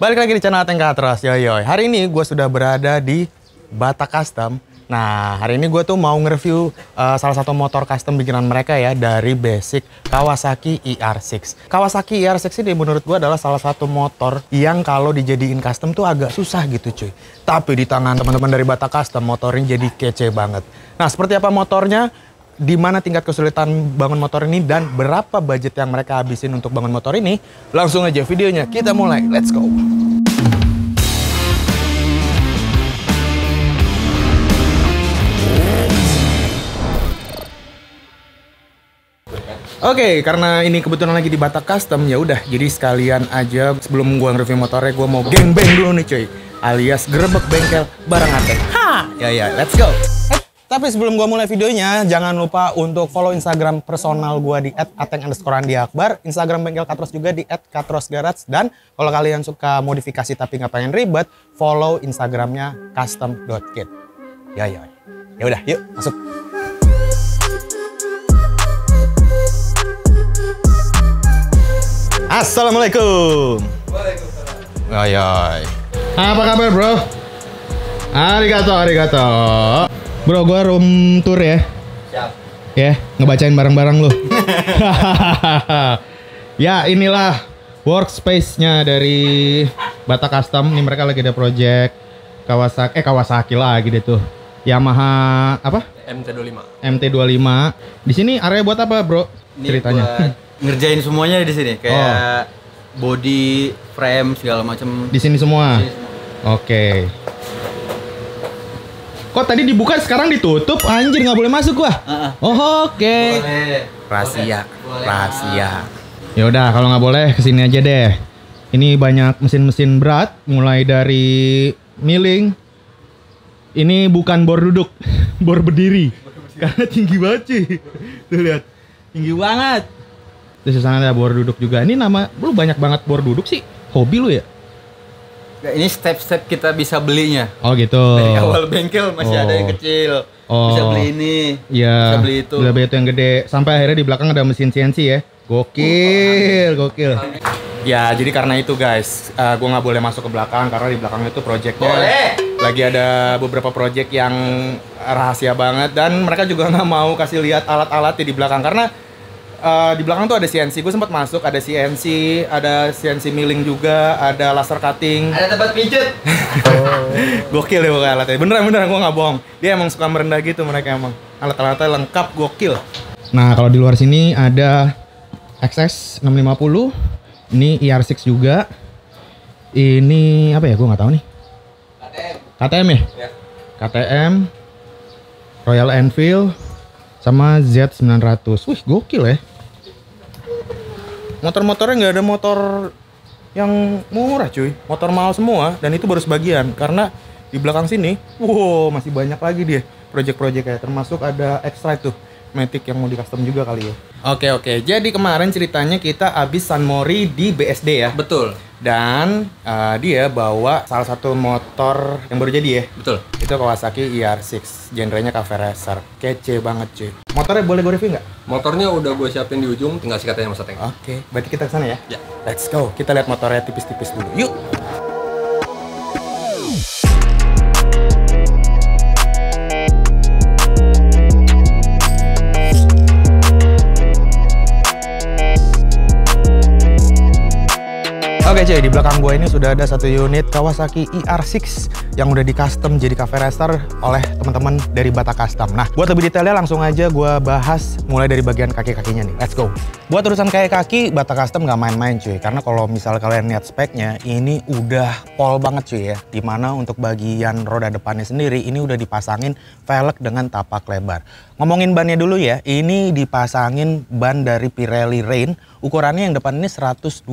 Balik lagi di channel Ateng Katros, yoyoy. Hari ini gue sudah berada di Bata Custom. Nah, hari ini gue tuh mau nge-review salah satu motor custom bikinan mereka ya, dari basic Kawasaki ER6. Kawasaki ER6 ini menurut gue adalah salah satu motor yang kalau dijadiin custom tuh agak susah gitu cuy. Tapi di tangan teman-teman dari Bata Custom, motornya jadi kece banget. Nah, seperti apa motornya? Di mana tingkat kesulitan bangun motor ini dan berapa budget yang mereka habisin untuk bangun motor ini? Langsung aja videonya kita mulai. Let's go. Oke, karena ini kebetulan lagi di Bata Custom, ya udah. Jadi sekalian aja sebelum gua nge-review motornya, gua mau geng-beng dulu nih cuy. Alias gerebek bengkel bareng Ateng. Ha! Ya, let's go. Tapi sebelum gua mulai videonya, jangan lupa untuk follow Instagram personal gua di @ateng_andiakbar, Instagram bengkel Katros juga di @katrosgarage, dan kalau kalian suka modifikasi tapi nggak pengen ribet, follow Instagramnya custom.kit. Ya udah, yuk masuk. Assalamualaikum. Waalaikumsalam. Apa kabar bro? Arigato. Bro, gua room tour ya. Siap. Ya, ngebacain barang-barang lu. Ya, inilah workspace-nya dari Bata Custom. Ini mereka lagi ada project Kawasaki lagi deh tuh. Yamaha apa? MT25. MT25. Di sini area buat apa, bro? Ini Ceritanya. buat ngerjain semuanya di sini, kayak body, frame segala macam. Di sini semua. Oke. Kok tadi dibuka sekarang ditutup? Anjir, nggak boleh masuk gua. Oke. Boleh. Rahasia. Boleh. Rahasia. Ya udah, kalau nggak boleh kesini aja deh. Ini banyak mesin-mesin berat, mulai dari milling. Ini bukan bor duduk, bor berdiri. Karena tinggi banget cuy. Tuh lihat, tinggi banget. Terus di sana ada bor duduk juga. Ini nama, lu banyak banget bor duduk sih. Hobi lu ya? Ini step-step kita bisa belinya. Oh gitu. Dari awal bengkel masih ada yang kecil. Bisa beli ini. Iya. Bisa beli itu. Bisa beli itu yang gede. Sampai akhirnya di belakang ada mesin CNC ya. Gokil. Ya, jadi karena itu guys, gue nggak boleh masuk ke belakang karena di belakang itu projectnya lagi ada beberapa project yang rahasia banget, dan mereka juga nggak mau kasih lihat alat-alatnya di belakang karena di belakang tuh ada CNC. Gue sempat masuk, ada CNC milling juga, ada laser cutting, Ada tempat pijet. gokil ya pokoknya alatnya. Beneran gue nggak bohong. Dia emang suka merendah gitu mereka emang. Alat-alatnya lengkap, gokil. Nah kalau di luar sini ada XS 650. Ini ER6 juga. Ini apa ya? Gue nggak tahu nih. KTM ya? Ya. KTM, Royal Enfield, sama Z900. Wih, gokil ya. Motor-motornya nggak ada motor yang murah cuy. Motor mahal semua, dan itu baru sebagian. Karena di belakang sini, wow, masih banyak lagi dia project-project kayak, termasuk ada extra tuh. Matic yang mau di custom juga kali ya. Oke. Jadi kemarin ceritanya kita abis San Mori di BSD ya. Betul. Dan dia bawa salah satu motor yang baru jadi ya. Betul. Itu Kawasaki ER6, genrenya cafe racer. Kece banget cuy. Motornya boleh gue review nggak? Motornya udah gue siapin di ujung, tinggal sikat aja Mas Ateng. Oke, berarti kita kesana ya? Ya. Let's go. Kita lihat motornya tipis-tipis dulu. Yuk. Oke cuy, di belakang gue ini sudah ada satu unit Kawasaki ER6 yang udah di custom jadi cafe racer oleh teman-teman dari Bata Custom. Nah, buat lebih detailnya langsung aja gue bahas mulai dari bagian kaki-kakinya nih. Let's go. Buat urusan kaki-kaki, Bata Custom nggak main-main cuy. Karena kalau misal kalian lihat speknya, ini udah pol banget cuy ya. Dimana untuk bagian roda depannya sendiri, ini udah dipasangin velg dengan tapak lebar. Ngomongin bannya dulu ya, ini dipasangin ban dari Pirelli Reign. Ukurannya yang depan ini 120/70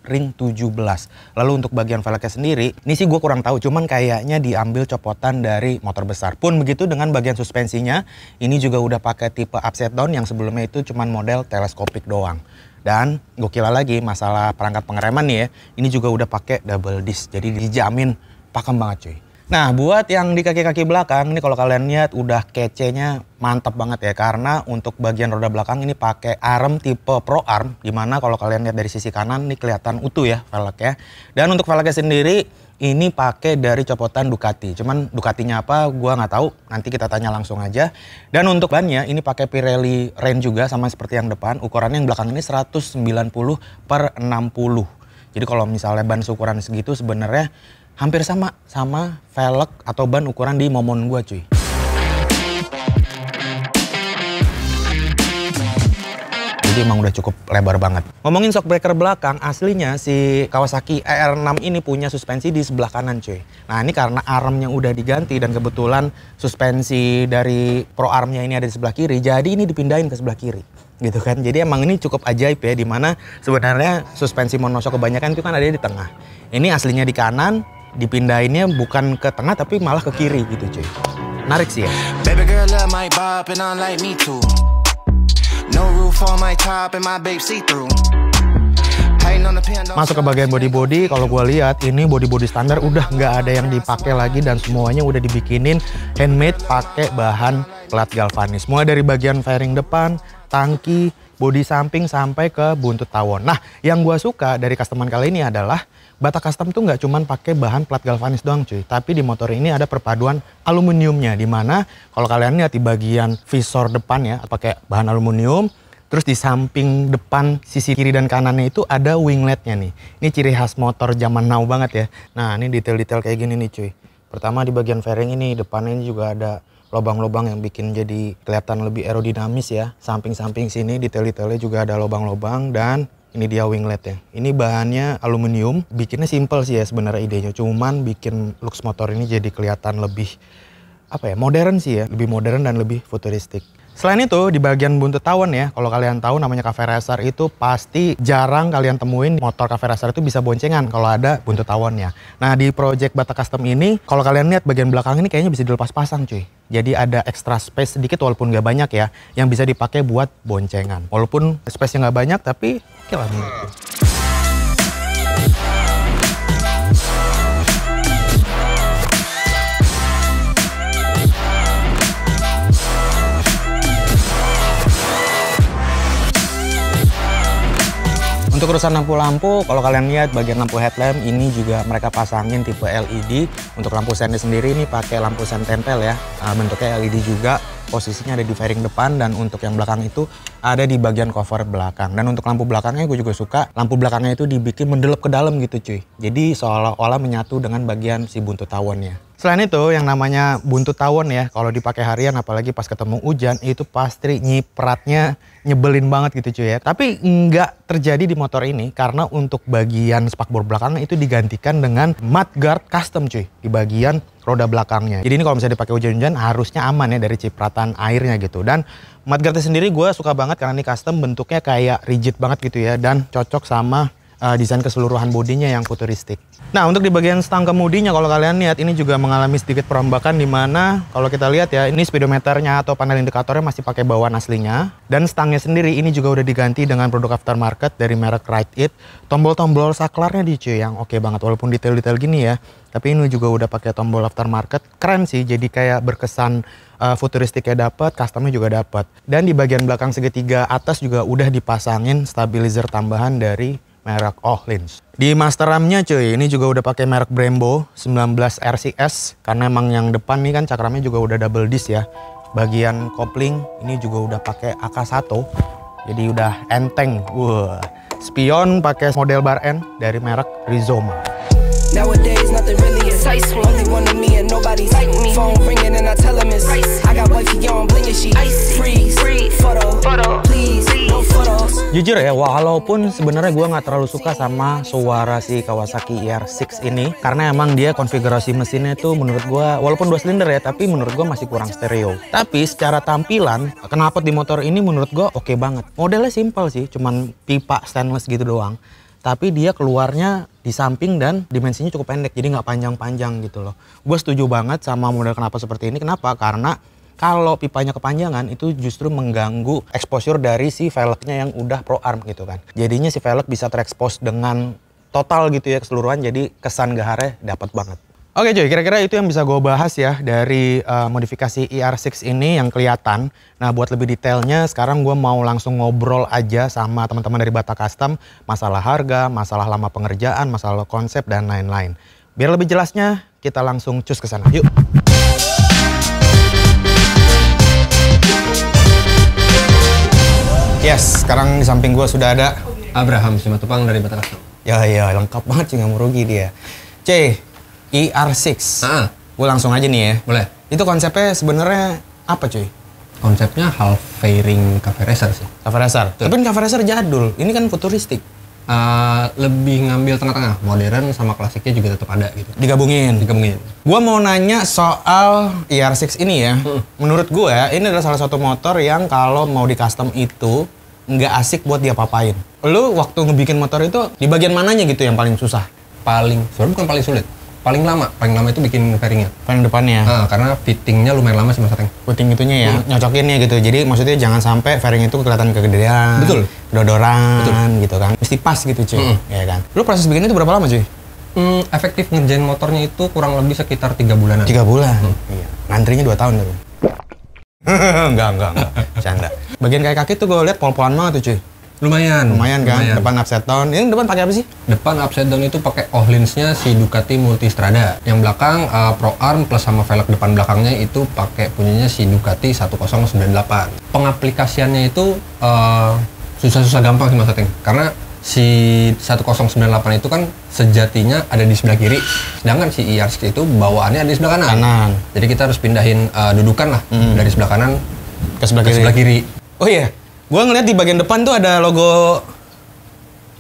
ring 17. Lalu untuk bagian velgnya sendiri, ini sih gue kurang tahu, cuman kayaknya diambil copotan dari motor besar. Pun begitu dengan bagian suspensinya, ini juga udah pakai tipe upside down yang sebelumnya itu cuman model teleskopik doang. Dan gokil lagi masalah perangkat pengereman nih ya, ini juga udah pakai double disc, jadi dijamin pakem banget cuy. Nah, buat yang di kaki-kaki belakang ini kalau kalian lihat udah kece-nya mantap banget ya, karena untuk bagian roda belakang ini pakai arm tipe Pro Arm, dimana kalau kalian lihat dari sisi kanan ini kelihatan utuh ya velgnya. Dan untuk velgnya sendiri ini pakai dari copotan Ducati, cuman Ducatinya apa gua nggak tahu, nanti kita tanya langsung aja. Dan untuk bannya ini pakai Pirelli Reign juga sama seperti yang depan, ukurannya yang belakang ini 190/60. Jadi kalau misalnya ban ukuran segitu sebenarnya hampir sama velg atau ban ukuran di momon gua cuy. Jadi emang udah cukup lebar banget. Ngomongin shock breaker belakang, aslinya si Kawasaki ER6 ini punya suspensi di sebelah kanan cuy. Nah ini karena armnya udah diganti dan kebetulan suspensi dari Pro Armnya ini ada di sebelah kiri, jadi ini dipindahin ke sebelah kiri. Gitu kan, jadi emang ini cukup ajaib ya, dimana sebenarnya suspensi monoshock kebanyakan itu kan ada di tengah. Ini aslinya di kanan, dipindahinnya bukan ke tengah tapi malah ke kiri gitu cuy. Menarik sih ya. Baby girl love my bop and I like me too. No roof on my top and my babe see through. Masuk ke bagian body-body, kalau gue lihat ini body-body standar udah nggak ada yang dipakai lagi dan semuanya udah dibikinin handmade pakai bahan plat galvanis. Mulai dari bagian fairing depan, tangki, bodi samping sampai ke buntut tawon. Nah, yang gue suka dari customer kali ini adalah Bata Custom tuh nggak cuman pakai bahan plat galvanis doang cuy, tapi di motor ini ada perpaduan aluminiumnya, dimana kalau kalian lihat di bagian visor depan ya pakai bahan aluminium, terus di samping depan sisi kiri dan kanannya itu ada wingletnya nih. Ini ciri khas motor zaman now banget ya. Nah ini detail-detail kayak gini nih cuy. Pertama di bagian fairing ini depannya ini juga ada lubang-lubang yang bikin jadi kelihatan lebih aerodinamis ya. Samping-samping sini detail-detailnya juga ada lubang-lubang dan ini dia wingletnya. Ini bahannya aluminium, bikinnya simple sih ya sebenarnya idenya. Cuman bikin looks motor ini jadi kelihatan lebih apa ya, modern sih ya, lebih modern dan lebih futuristik. Selain itu di bagian buntut tawon ya, kalau kalian tahu namanya cafe racer itu pasti jarang kalian temuin motor cafe racer itu bisa boncengan kalau ada buntut tawonnya. Nah di project Bata Custom ini, kalau kalian lihat bagian belakang ini kayaknya bisa dilepas pasang cuy. Jadi ada extra space sedikit walaupun nggak banyak ya, yang bisa dipakai buat boncengan. Walaupun space-nya nggak banyak tapi oke lah menurutku. Untuk urusan lampu-lampu, kalau kalian lihat bagian lampu headlamp ini juga mereka pasangin tipe LED. Untuk lampu sennya sendiri ini pakai lampu sen tempel ya. Bentuknya LED juga, posisinya ada di fairing depan, dan untuk yang belakang itu ada di bagian cover belakang. Dan untuk lampu belakangnya gue juga suka, lampu belakangnya itu dibikin mendelep ke dalam gitu cuy. Jadi seolah-olah menyatu dengan bagian si buntut tawonnya. Selain itu yang namanya buntut tawon ya, kalau dipakai harian apalagi pas ketemu hujan itu pasti nyipratnya nyebelin banget gitu cuy ya. Tapi nggak terjadi di motor ini karena untuk bagian spakbor belakangnya itu digantikan dengan mudguard custom cuy di bagian roda belakangnya. Jadi ini kalau misalnya dipakai hujan-hujan harusnya aman ya dari cipratan airnya gitu. Dan mudguardnya sendiri gue suka banget karena ini custom, bentuknya kayak rigid banget gitu ya dan cocok sama desain keseluruhan bodinya yang futuristik. Nah untuk di bagian stang kemudinya kalau kalian lihat ini juga mengalami sedikit perombakan, dimana kalau kita lihat ya ini speedometernya atau panel indikatornya masih pakai bawaan aslinya, dan stangnya sendiri ini juga udah diganti dengan produk aftermarket dari merek Ride It. Tombol-tombol saklarnya di cuy yang oke banget walaupun detail-detail gini ya, tapi ini juga udah pakai tombol aftermarket, keren sih, jadi kayak berkesan futuristiknya dapat, customnya juga dapat. Dan di bagian belakang segitiga atas juga udah dipasangin stabilizer tambahan dari merek Öhlins. Di master ramnya cuy, ini juga udah pakai merek Brembo 19 RCS karena emang yang depan nih kan cakramnya juga udah double disc ya. Bagian kopling ini juga udah pakai AK1, jadi udah enteng. Wah, spion pakai model bar N dari merek Rizoma. Nowadays nothing really excites me. Only one of me and nobody's like me. Phone ringing and I tell him it's I got wifey on bling and she freeze. Photo, please, no photos. Jujur ya, walaupun sebenarnya gue nggak terlalu suka sama suara si Kawasaki ER6 ini, karena emang dia konfigurasi mesinnya tuh menurut gue, walaupun 2 silinder ya, tapi menurut gue masih kurang stereo. Tapi secara tampilan, knalpot di motor ini menurut gue oke banget. Modelnya simpel sih, cuman pipa stainless gitu doang. Tapi dia keluarnya di samping dan dimensinya cukup pendek, jadi nggak panjang-panjang gitu loh. Gue setuju banget sama model knalpot seperti ini. Kenapa? Karena kalau pipanya kepanjangan itu justru mengganggu exposure dari si velgnya yang udah Pro Arm gitu kan. Jadinya si velg bisa terekspos dengan total gitu ya keseluruhan, jadi kesan gaharnya dapat banget. Oke cuy, kira-kira itu yang bisa gue bahas ya dari modifikasi ER6 ini yang kelihatan. Nah buat lebih detailnya sekarang gue mau langsung ngobrol aja sama teman-teman dari Bata Custom. Masalah harga, masalah lama pengerjaan, masalah konsep, dan lain-lain. Biar lebih jelasnya, kita langsung cus ke sana. Yuk! Yes, sekarang di samping gue sudah ada Abraham Simatupang dari Bata Custom. Ya lengkap banget sih, nggak mau rugi dia. ER6. Gue langsung aja nih ya. Boleh. Itu konsepnya sebenarnya apa cuy? Konsepnya half fairing cafe racer sih. Cafe racer. Tapi cafe racer jadul. Ini kan futuristik. Lebih ngambil tengah-tengah. Modern sama klasiknya juga tetap ada gitu. Digabungin. Gue mau nanya soal ER6 ini ya. Menurut gue ini adalah salah satu motor yang kalau mau di custom itu nggak asik buat diapa-apain. Lu waktu ngebikin motor itu di bagian mananya gitu yang paling susah? Sebenarnya bukan paling sulit. Paling lama itu bikin fairingnya. Paling depannya. Karena fittingnya lumayan lama sih Mas Ateng. Fitting itunya ya, nyocokinnya gitu. Jadi maksudnya jangan sampai fairing itu kelihatan kegedean. Betul. Dodoran gitu kan. Mesti pas gitu cuy. Ya kan. Lu proses bikin itu berapa lama cuy? Efektif ngerjain motornya itu kurang lebih sekitar 3 bulanan. 3 bulan? Iya. Ngantrinya 2 tahun tapi. Enggak. Canda. Bagian kayak kaki tuh gue liat pol-polan banget tuh cuy. Lumayan kan. Depan upside down. Ini depan pakai apa sih? Depan upside down itu pakai Ohlins-nya si Ducati Multistrada. Yang belakang Pro Arm plus sama velg depan belakangnya itu pakai punyanya si Ducati 1098. Pengaplikasiannya itu susah-susah gampang sih Mas Ateng. Karena si 1098 itu kan sejatinya ada di sebelah kiri. Sedangkan si ER6 itu bawaannya ada di sebelah kanan. Jadi kita harus pindahin dudukan lah dari sebelah kanan ke sebelah kiri. Oh iya. Gue ngeliat di bagian depan tuh ada logo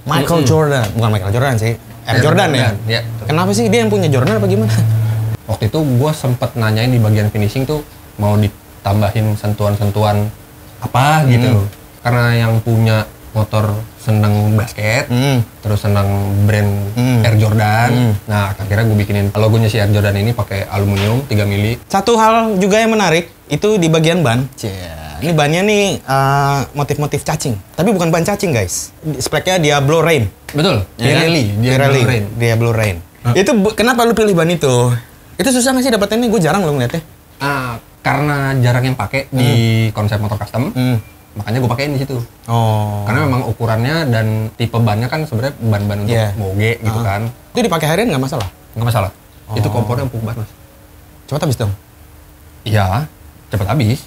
Michael Jordan. Bukan Michael Jordan sih. Air Jordan ya? Kenapa sih dia yang punya Jordan apa gimana? Waktu itu gue sempet nanyain di bagian finishing tuh mau ditambahin sentuhan-sentuhan apa gitu. Karena yang punya motor seneng basket, terus seneng brand Air Jordan. Nah akhirnya gue bikinin logonya si Air Jordan ini pakai aluminium 3 mili. Satu hal juga yang menarik itu di bagian ban. Ini bannya nih motif-motif cacing, tapi bukan ban cacing guys. Speknya Diablo Rain. Betul. Diablo Rain. Itu kenapa lu pilih ban itu? Itu susah nggak sih dapetinnya? Gue jarang lo ngeliatnya. Karena jarang yang pakai di konsep motor custom, makanya gue pakein di situ. Karena memang ukurannya dan tipe bannya kan sebenarnya ban-ban untuk moge gitu kan. Itu dipakai harian nggak masalah? Nggak masalah. Itu kompornya empuk banget Mas. Cepet habis dong? Iya. Cepet habis.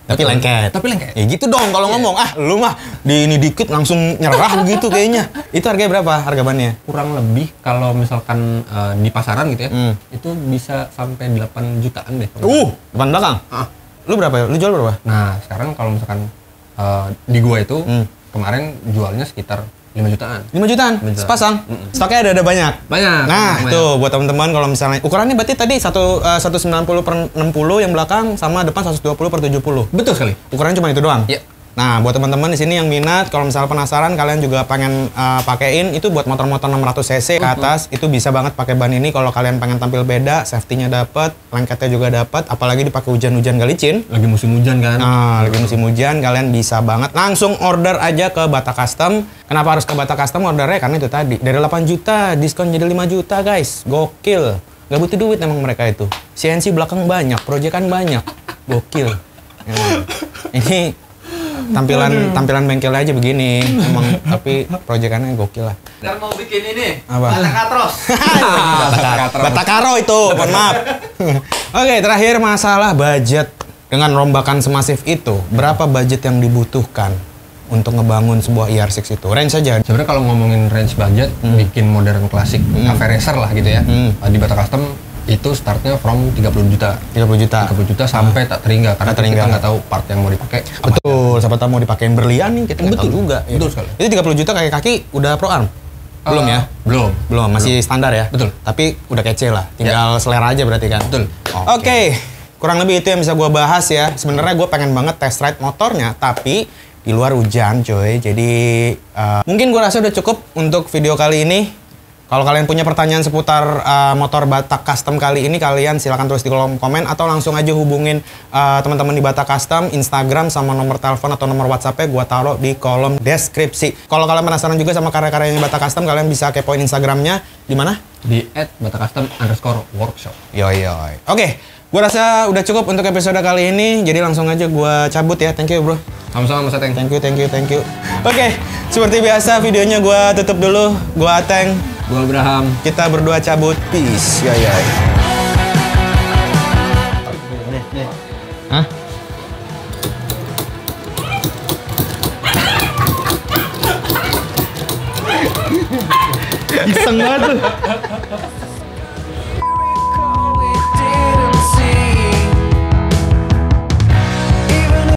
Tapi lengket. Ya gitu dong kalau ngomong. Lu mah di ini dikit langsung nyerah begitu kayaknya. Itu harganya berapa harga bannya? Kurang lebih kalau misalkan di pasaran gitu ya, itu bisa sampai 8 jutaan deh. Depan belakang? Lu berapa? Lu jual berapa? Nah, sekarang kalau misalkan di gua itu kemarin jualnya sekitar 5 jutaan. 5 jutaan? Sepasang? Stoknya ada banyak? Banyak. Nah, tuh buat teman-teman kalau misalnya ukurannya berarti tadi 190/60 yang belakang sama depan 120/70. Betul sekali. Ukurannya cuma itu doang? Iya. Nah, buat teman-teman di sini yang minat, kalau misalnya penasaran, kalian juga pengen pakein itu buat motor-motor 600 cc ke atas, itu bisa banget pakai ban ini kalau kalian pengen tampil beda, safety-nya dapat, lengketnya juga dapat, apalagi dipakai hujan-hujan gak licin. Lagi musim hujan kan? Nah, lagi musim hujan, kalian bisa banget langsung order aja ke Bata Custom. Kenapa harus ke Bata Custom ordernya? Karena itu tadi, dari 8 juta, diskon jadi 5 juta guys, gokil. Gak butuh duit emang mereka itu. CNC belakang banyak, proyekan banyak, gokil. Ini tampilan bengkelnya aja begini emang, tapi proyekannya gokil lah. Ntar mau bikin ini apa? Bata Karo itu, mohon maaf. Oke, terakhir masalah budget. Dengan rombakan semasif itu, berapa budget yang dibutuhkan untuk ngebangun sebuah ER6 itu? Range saja. Sebenarnya kalau ngomongin range budget, bikin modern klasik, cafe racer lah gitu ya, di Bata Custom itu startnya from 30 juta. 30 juta sampai tak terhingga karena kita nggak tahu part yang mau dipakai. Betul, siapa tahu mau dipakein berlian nih kita nggak tahu juga. Betul sekali. Itu 30 juta kayak kaki udah Pro Arm? Belum ya? Belum, masih standar ya? Betul. Tapi udah kece lah, tinggal selera aja berarti kan? Betul. Oke, kurang lebih itu yang bisa gue bahas ya. Sebenarnya gue pengen banget test ride motornya, tapi di luar hujan coy. Jadi mungkin gue rasa udah cukup untuk video kali ini. Kalau kalian punya pertanyaan seputar motor Bata Custom kali ini, kalian silahkan tulis di kolom komen atau langsung aja hubungin teman-teman di Bata Custom, Instagram sama nomor telepon atau nomor WhatsApp-nya gua taruh di kolom deskripsi. Kalau kalian penasaran juga sama karya-karyanya Bata Custom, kalian bisa kepoin Instagramnya di mana? di @batacustom_workshop. Yoi. Oke, gue rasa udah cukup untuk episode kali ini. Jadi langsung aja gue cabut ya. Thank you bro. Sama-sama Mas Ateng. Thank you. Oke, seperti biasa videonya gue tutup dulu. Gue Ateng. Gue Abraham. Kita berdua cabut. Peace. Yoi. Hah? Iseng banget tuh.